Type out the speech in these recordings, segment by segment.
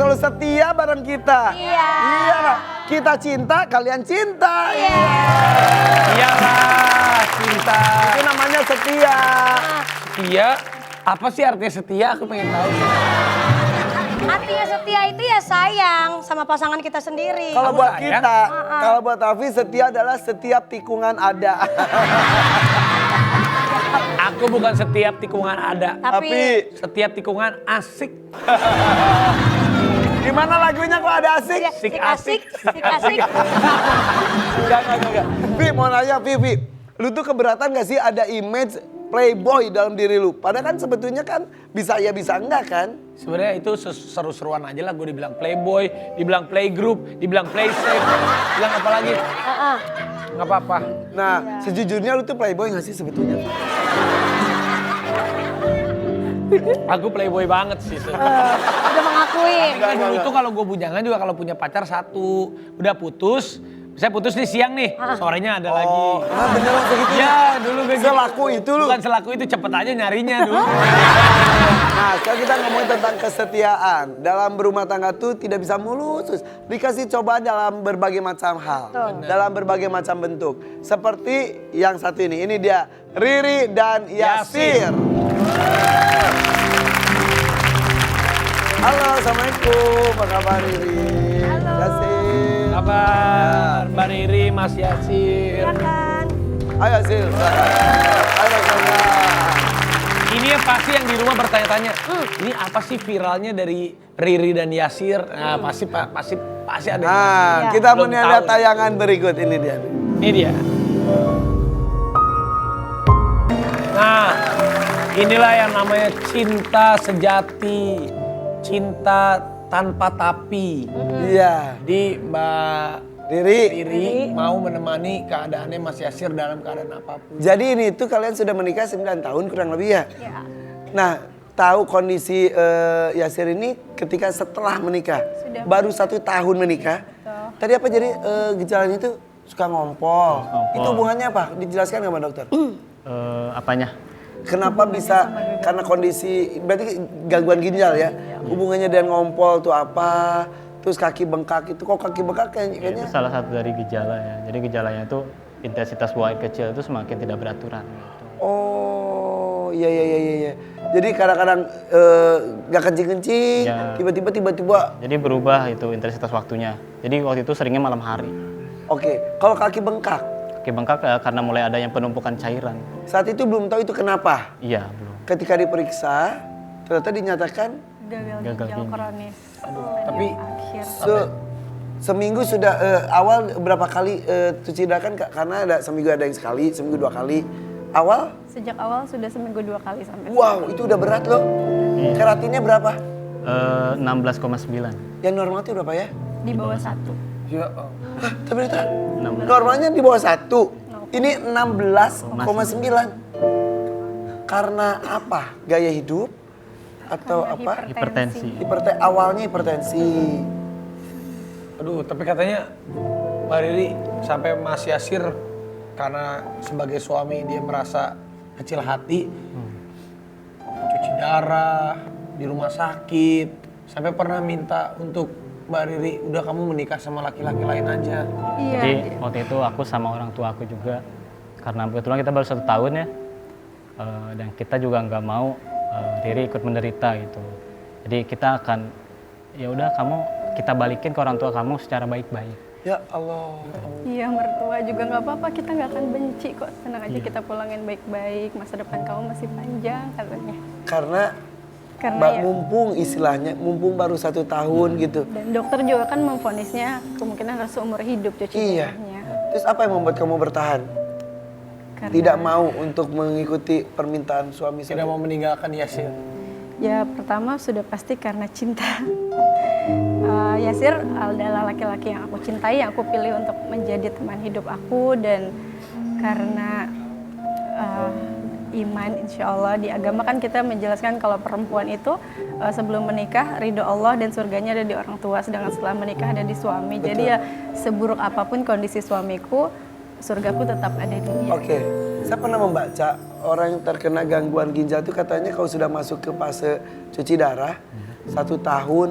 selalu setia bareng kita. Iya. Iya. Kita cinta, kalian cinta. Iya. Iyalah, cinta. Itu namanya setia. Setia, apa sih artinya setia? Aku pengen tahu. Artinya setia itu ya sayang sama pasangan kita sendiri. Kalau buat sayang? kita, kalau buat Raffi setia adalah setiap tikungan ada. Aku bukan setiap tikungan ada. Tapi Setiap tikungan asik. Gimana lagunya kok ada asik? sik asik, sik asik. Enggak. Vi mau nanya, Vi. Lu tuh keberatan gak sih ada image playboy dalam diri lu? Padahal kan sebetulnya kan bisa ya bisa enggak kan? Sebenarnya itu seru-seruan aja lah. Gue dibilang playboy, dibilang playgroup, dibilang playsafe, bilang apa lagi? Nggak apa-apa. Nah, sejujurnya lu tuh playboy gak sih sebetulnya? Aku playboy banget sih. Udah mengakuin. Kan dulu tuh kalau gue bujangan juga kalau punya pacar satu, udah putus. Saya putus nih siang nih, sorenya ada lagi. Ah, beneran segitu? Ya dulu gue gitu. Selaku itu lu? Bukan selaku itu, cepet aja nyarinya dulu. Nah, sekarang kita ngomongin tentang kesetiaan. Dalam berumah tangga tuh tidak bisa mulus. Dikasih cobaan dalam berbagai macam hal. Dalam berbagai macam bentuk. Seperti yang satu ini. Ini dia, Riri dan Yasir. Halo, Assalamualaikum. Apa kabar Riri? Halo. Yasir. Kabar, Mbak Riri, Mas Yasir. Iya kan? Ayo Yasir. Ayo Yasir. Ini yang pasti yang di rumah bertanya-tanya, ini apa sih viralnya dari Riri dan Yasir? Nah, pasti ada. yang Nah, Iya. kita Belum melihat tahu. tayangan berikut ini dia. Ini dia. Nah, inilah yang namanya cinta sejati, cinta tanpa tapi. Iya. Jadi Mbak Riri. Riri mau menemani keadaannya Mas Yasir dalam keadaan apapun. Jadi ini tuh kalian sudah menikah 9 tahun kurang lebih ya? Iya. Nah, tahu kondisi Yasir ini ketika setelah menikah. Sudah. Baru 1 tahun menikah. Betul. Tadi apa jadi gejalanya itu suka ngompol. Itu hubungannya apa? Dijelaskan nggak Mbak Dokter? Apanya? Kenapa bisa karena kondisi berarti gangguan ginjal ya? Hubungannya dengan ngompol tuh apa? Terus kaki bengkak itu kok kaki bengkak kayaknya? Itu salah satu dari gejala ya. Jadi gejalanya itu intensitas buang air kecil itu semakin tidak beraturan. Gitu. Oh, iya. Jadi kadang-kadang nggak kencing-kencing, Ya. tiba-tiba. Jadi berubah itu intensitas waktunya. Jadi waktu itu seringnya malam hari. Oke, kalau kaki bengkak, Kaki bengkak karena mulai ada yang penumpukan cairan. saat itu belum tahu itu kenapa. Iya, belum. Ketika diperiksa, ternyata dinyatakan Gagal Gagal ginjal ginjal. kronis. Tapi Akhir. seminggu sudah awal berapa kali cuci darah kan karena ada seminggu ada yang sekali, seminggu 2 kali. Awal, Sejak awal sudah seminggu 2 kali sampai wow itu udah berat loh. Keratinnya berapa? 16,9. Yang normal itu berapa ya? di bawah 1. ya, Hah, tapi itu normalnya di bawah 1. Ini 16,9. Karena apa? Gaya hidup atau apa? Hipertensi. Awalnya hipertensi. aduh tapi katanya Mbak Riri sampai Mas Yasir karena sebagai suami dia merasa kecil hati, cuci darah di rumah sakit, sampai pernah minta untuk Mbak Riri udah kamu menikah sama laki-laki lain aja. Iya. Jadi waktu itu aku sama orang tua aku juga, karena kebetulan kita baru 1 tahun ya, dan kita juga nggak mau Riri ikut menderita gitu. Jadi kita akan, ya udah kita balikin ke orang tua kamu secara baik-baik. Ya Allah. Iya, mertua juga nggak apa-apa, kita nggak akan benci kok. Tenang aja, kita pulangin baik-baik, masa depan kamu masih panjang katanya. Karena Karena ya, mumpung baru 1 tahun gitu. dan dokter juga kan memvonisnya kemungkinan harus seumur hidup cuci Iya. darahnya. Terus apa yang membuat kamu bertahan? Karena Tidak mau untuk mengikuti permintaan suami Tidak mau meninggalkan Yasir. ya pertama sudah pasti karena cinta. Yasir adalah laki-laki yang aku cintai, yang aku pilih untuk menjadi teman hidup aku, dan karena iman, insya Allah di agama kan kita menjelaskan kalau perempuan itu sebelum menikah ridho Allah dan surganya ada di orang tua, sedangkan setelah menikah ada di suami. Jadi ya seburuk apapun kondisi suamiku, surgaku tetap ada di dia. Oke, saya pernah membaca orang yang terkena gangguan ginjal itu katanya kalau sudah masuk ke fase cuci darah 1 tahun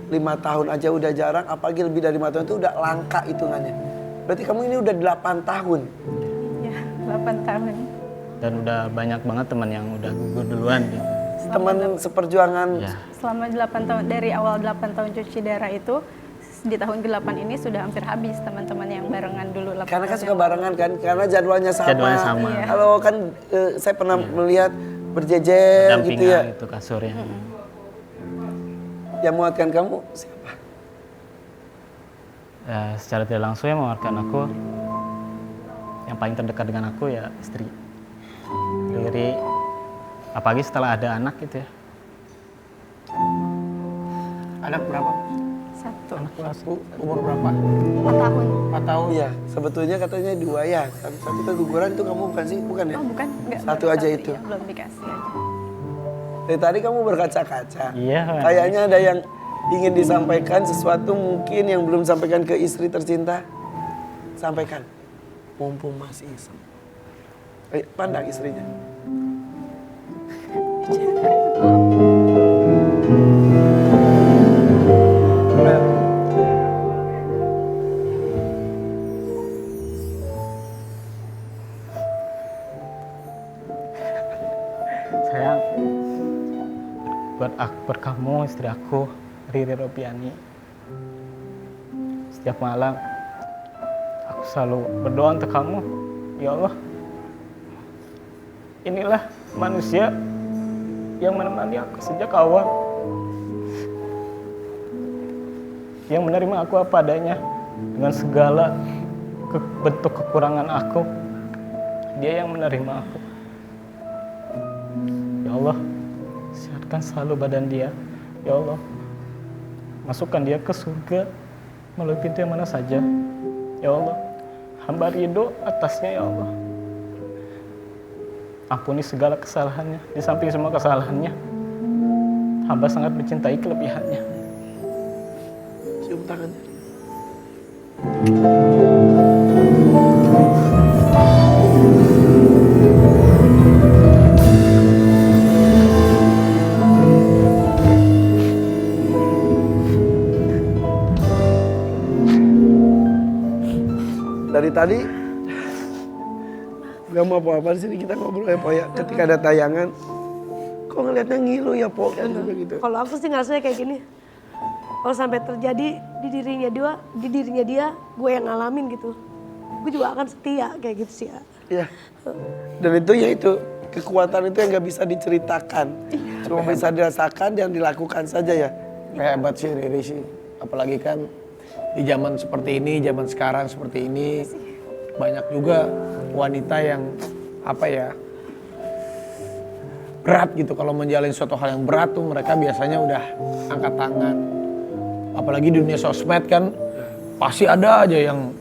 5 tahun aja udah jarang, apalagi lebih dari 5 tahun itu udah langka hitungannya. Berarti kamu ini udah 8 tahun. Ya, 8 tahun. Dan udah banyak banget teman yang udah gugur duluan gitu. Teman seperjuangan. Ya, Selama 8 tahun, dari awal 8 tahun cuci darah itu, di tahun ke-8 ini sudah hampir habis teman-teman yang barengan dulu. 8 Karena kan tahun suka yang barengan kan, karena jadwalnya sama. Jadwalnya sama. Iya. Kalau kan saya pernah melihat berjejer gitu ya. dampingan itu kasurnya. Yang menguatkan kamu siapa? Ya, secara tidak langsung yang mengeluarkan aku, yang paling terdekat dengan aku ya istri. Riri, apalagi setelah ada anak gitu ya. Anak berapa? 1. Anak satu, umur berapa? 4 tahun. 4 tahun. Iya, sebetulnya katanya 2 ya. Satu keguguran itu kamu bukan sih? Bukan ya? Oh bukan? Enggak, Satu baru aja itu. Ya, belum dikasih aja. Dari tadi kamu berkaca-kaca. Iya. Kayaknya ada yang ingin disampaikan, sesuatu mungkin yang belum sampaikan ke istri tercinta. Sampaikan. Mumpung masih iseng. Pandang istrinya. Sayang, buat kamu, istri aku, Riri Ropiani. Setiap malam, aku selalu berdoa untuk kamu. Ya Allah, inilah manusia yang menemani aku sejak awal. Yang menerima aku apa adanya, dengan segala bentuk kekurangan aku. Dia yang menerima aku. Ya Allah, sehatkan selalu badan dia. Ya Allah, masukkan dia ke surga melalui pintu yang mana saja. Ya Allah, hamba ridho atasnya ya Allah. Ampuni segala kesalahannya. Di samping semua kesalahannya, hamba sangat mencintai kelebihannya. Cium tangannya. Dari tadi nggak mau apa-apa di sini, kita ngobrol ya Po ya. Ketika ada tayangan, kok ngeliatnya ngilu ya Po gitu. Kalau aku sih ngerasanya kayak gini. Kalau sampai terjadi di dirinya dia, gue yang ngalamin gitu. Gue juga akan setia kayak gitu sih ya. Iya. Dan itu ya itu kekuatan itu yang nggak bisa diceritakan, cuma bisa dirasakan dan dilakukan saja ya. Hebat sih Riri sih. Apalagi kan di zaman seperti ini, zaman sekarang seperti ini, banyak juga wanita yang apa ya, berat gitu. Kalau menjalin suatu hal yang berat tuh mereka biasanya udah angkat tangan. Apalagi di dunia sosmed kan pasti ada aja yang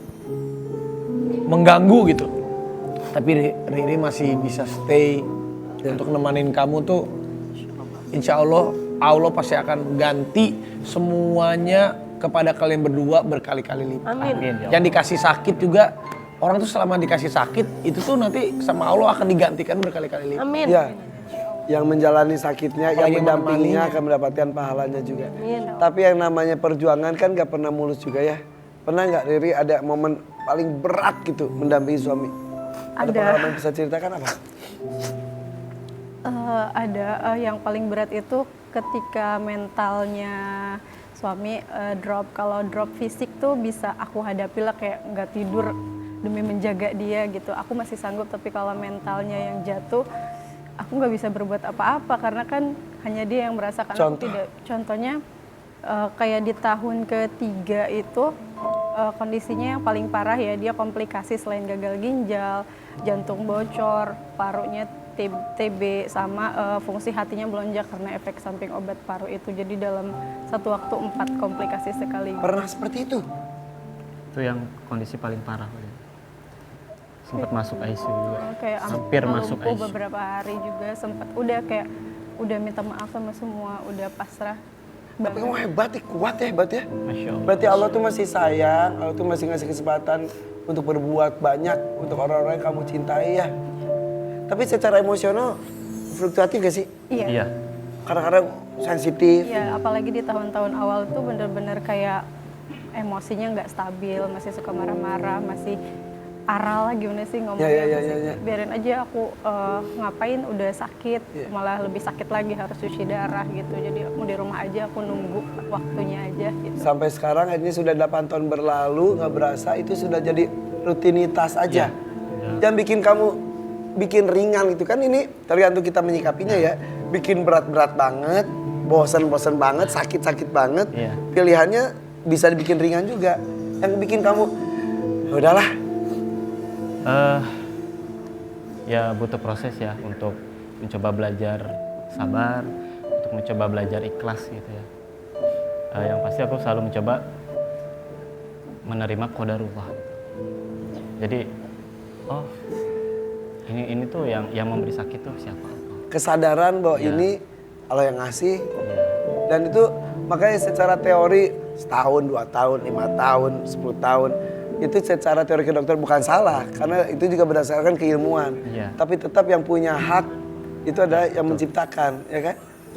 mengganggu gitu. Tapi Riri masih bisa stay untuk nemenin kamu tuh. Insya Allah, Allah pasti akan ganti semuanya kepada kalian berdua berkali-kali lipat. Amin. Amin, ya Yang dikasih sakit juga, orang tuh selama dikasih sakit itu tuh nanti sama Allah akan digantikan berkali-kali lipat. Amin. Ya. Yang menjalani sakitnya, yang Apalagi mendampinginya menemaninya. akan mendapatkan pahalanya juga. Amin. Tapi yang namanya perjuangan kan gak pernah mulus juga ya. Pernah nggak Riri ada momen paling berat gitu mendampingi suami? Ada Ada. pengalaman bisa ceritakan apa? Ada yang paling berat itu ketika mentalnya suami drop. Kalau drop fisik tuh bisa aku hadapi lah, kayak nggak tidur demi menjaga dia gitu. Aku masih sanggup, tapi kalau mentalnya yang jatuh, aku nggak bisa berbuat apa-apa karena kan hanya dia yang merasakan. Contoh? Aku tidak. Contohnya kayak di tahun ketiga itu kondisinya yang paling parah ya, dia komplikasi selain gagal ginjal, jantung bocor, parunya TB, sama fungsi hatinya melonjak karena efek samping obat paru itu. Jadi dalam satu waktu 4 komplikasi sekaligus. Pernah seperti itu? Itu yang kondisi paling parah. Sempat masuk ICU juga. Kayak Hampir masuk lumpuh ICU. beberapa hari juga, sempat udah kayak udah minta maaf sama semua, udah pasrah. Tapi kamu hebat ya, kuat ya, hebat ya. Masya Allah. Berarti Allah tuh masih sayang, Allah tuh masih ngasih kesempatan untuk berbuat banyak untuk orang-orang yang kamu cintai ya. Tapi secara emosional fluktuatif gak sih? Iya. Iya. Kadang-kadang sensitif. Ya, apalagi di tahun-tahun awal tuh bener-bener kayak emosinya nggak stabil, masih suka marah-marah, masih aral lah gimana sih ngomongnya. Ya. Biarin aja aku ngapain udah sakit, malah lebih sakit lagi harus cuci darah gitu. Jadi mau di rumah aja aku nunggu waktunya aja gitu. Sampai sekarang ini sudah 8 tahun berlalu, nggak berasa itu sudah jadi rutinitas aja. Yang bikin kamu bikin ringan gitu kan, ini tergantung kita menyikapinya ya. Bikin berat-berat banget, bosan-bosan banget, sakit-sakit banget. Pilihannya bisa dibikin ringan juga. Yang bikin kamu, "Ya udahlah." Ya butuh proses ya untuk mencoba belajar sabar, untuk mencoba belajar ikhlas gitu ya. Yang pasti aku selalu mencoba menerima qadarullah. Jadi, oh ini tuh yang memberi sakit tuh siapa? Kesadaran bahwa ini Allah yang ngasih. Dan itu makanya secara teori setahun, 2 tahun, 5 tahun, 10 tahun. Itu secara teori ke dokter bukan salah. Karena itu juga berdasarkan keilmuan. Tapi tetap yang punya hak itu adalah yang menciptakan, ya kan?